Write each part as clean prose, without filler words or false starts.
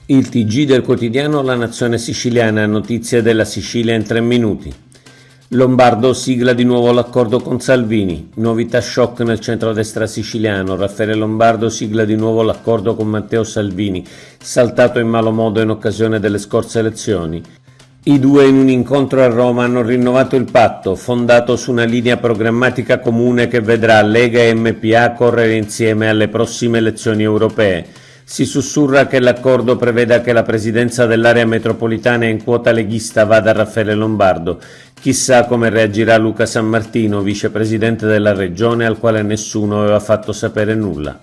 Il TG del quotidiano La Nazione Siciliana, notizie della Sicilia in 3 minuti. Lombardo sigla di nuovo l'accordo con Salvini. Novità shock nel centrodestra siciliano. Raffaele Lombardo sigla di nuovo l'accordo con Matteo Salvini, saltato in malo modo in occasione delle scorse elezioni. I due in un incontro a Roma hanno rinnovato il patto, fondato su una linea programmatica comune che vedrà Lega e MPA correre insieme alle prossime elezioni europee. Si sussurra che l'accordo preveda che la presidenza dell'area metropolitana in quota leghista vada a Raffaele Lombardo. Chissà come reagirà Luca Sammartino, vicepresidente della regione, al quale nessuno aveva fatto sapere nulla.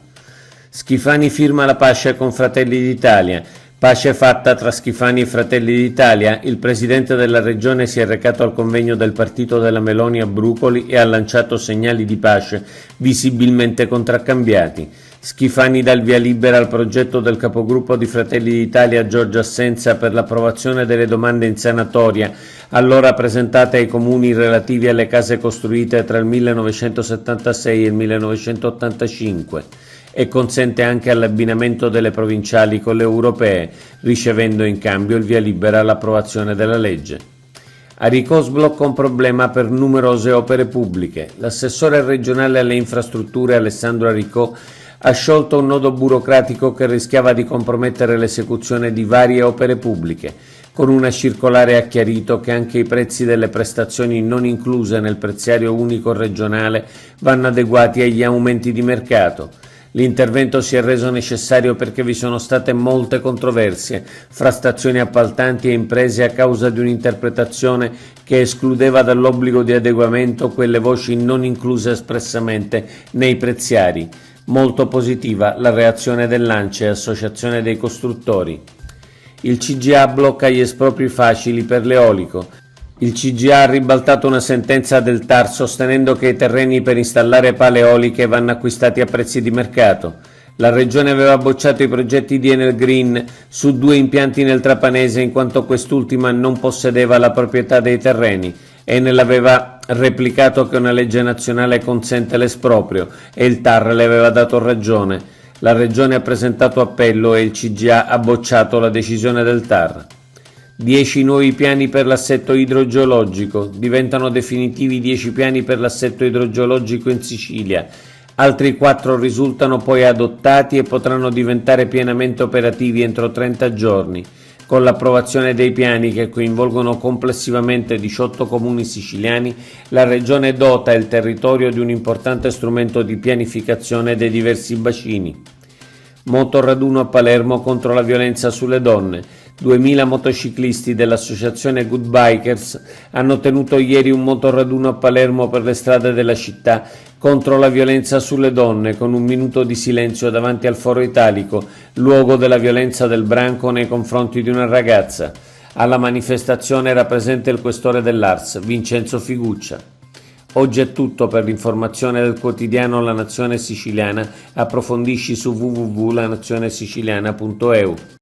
Schifani firma la pace con Fratelli d'Italia. Pace fatta tra Schifani e Fratelli d'Italia. Il presidente della regione si è recato al convegno del partito della Meloni a Brucoli e ha lanciato segnali di pace visibilmente contraccambiati. Schifani dà il via libera al progetto del capogruppo di Fratelli d'Italia Giorgio Assenza per l'approvazione delle domande in sanatoria, allora presentate ai comuni relativi alle case costruite tra il 1976 e il 1985, e consente anche l'abbinamento delle provinciali con le europee, ricevendo in cambio il via libera all'approvazione della legge. Aricò sblocca un problema per numerose opere pubbliche. L'assessore regionale alle infrastrutture Alessandro Aricò ha sciolto un nodo burocratico che rischiava di compromettere l'esecuzione di varie opere pubbliche. Con una circolare ha chiarito che anche i prezzi delle prestazioni non incluse nel preziario unico regionale vanno adeguati agli aumenti di mercato. L'intervento si è reso necessario perché vi sono state molte controversie fra stazioni appaltanti e imprese a causa di un'interpretazione che escludeva dall'obbligo di adeguamento quelle voci non incluse espressamente nei preziari. Molto positiva la reazione dell'ANCE, Associazione dei Costruttori. Il CGA blocca gli espropri facili per l'eolico. Il CGA ha ribaltato una sentenza del TAR sostenendo che i terreni per installare pale eoliche vanno acquistati a prezzi di mercato. La Regione aveva bocciato i progetti di Enel Green su 2 impianti nel Trapanese in quanto quest'ultima non possedeva la proprietà dei terreni. Enel aveva replicato che una legge nazionale consente l'esproprio e il TAR le aveva dato ragione. La Regione ha presentato appello e il CGA ha bocciato la decisione del TAR. 10 nuovi piani per l'assetto idrogeologico. Diventano definitivi 10 piani per l'assetto idrogeologico in Sicilia. Altri 4 risultano poi adottati e potranno diventare pienamente operativi entro 30 giorni. Con l'approvazione dei piani, che coinvolgono complessivamente 18 comuni siciliani, la Regione dota il territorio di un importante strumento di pianificazione dei diversi bacini. Motoraduno a Palermo contro la violenza sulle donne. 2000 motociclisti dell'associazione Good Bikers hanno tenuto ieri un motoraduno a Palermo per le strade della città contro la violenza sulle donne, con un minuto di silenzio davanti al Foro Italico, luogo della violenza del branco nei confronti di una ragazza. Alla manifestazione era presente il questore dell'Ars, Vincenzo Figuccia. Oggi è tutto. Per l'informazione del quotidiano La Nazione Siciliana approfondisci su www.lanazionesiciliana.eu.